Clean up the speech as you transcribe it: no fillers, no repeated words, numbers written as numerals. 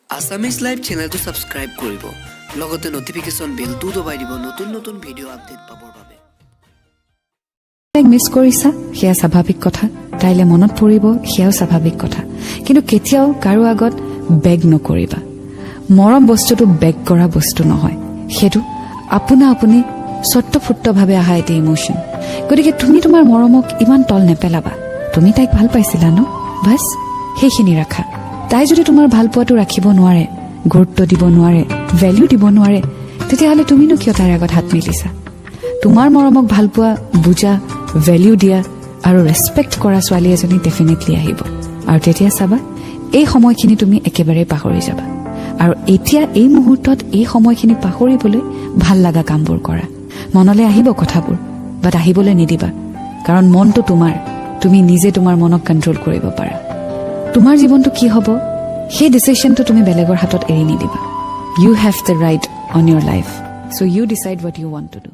Assamese live চেনেলটো subscribe কৰিব লগতে নোটিফিকেশন বেলটো দবাই দিব নতুন নতুন ভিডিও আপডেট পাবৰ বাবে তাইক মিছ কৰিছা সেয়া স্বাভাৱিক কথা তাইলে মনত পৰিব সেয়াও স্বাভাৱিক কথা কিন্তু কেতিয়াও কাৰো আগত বেগ নকৰিবা মৰম বস্তুটো বেগ কৰা বস্তু নহয় হেতু আপনা আপুনি সত্তফুট্টভাৱে আহা এটি ইমোশন গতিকে তুমি তোমাৰ মৰমক ইমান তল নেপেলাবা তুমি তাইক ভাল পাইছিলা ন বাস সেইখিনি ৰাখা তাই যদি তোমাৰ ভাল পোৱাটো ৰাখিব নোৱাৰে গুৰুত্ব দিব নোৱাৰে ভ্যালু দিব নোৱাৰে তেতিয়াহ'লে তুমিনো কিয় তাইৰ আগত হাত মিলিছা তোমাৰ মৰমক ভাল পোৱা বুজা ভ্যালু দিয়া আৰু ৰেসপেক্ট কৰা ছোৱালী এজনী ডেফিনেটলি আহিব আৰু তেতিয়া চাবা এই সময়খিনি তুমি একেবাৰে পাহৰি যাবা আৰু এতিয়া এই মুহূৰ্তত এই সময়খিনি পাহৰিবলৈ ভাল লগা কামবোৰ কৰা মনলৈ আহিব কথাবোৰ বাট আহিবলৈ নিদিবা কাৰণ মনটো তোমাৰ তুমি নিজে তোমাৰ মনক কন্ট্ৰোল কৰিব পাৰা তোমাৰ জীৱনটো কি হ'ব সেই ডিসিশনটো তুমি বেলেগৰ হাতত এৰি নিদিবা you have the right on your life so you decide what you want to do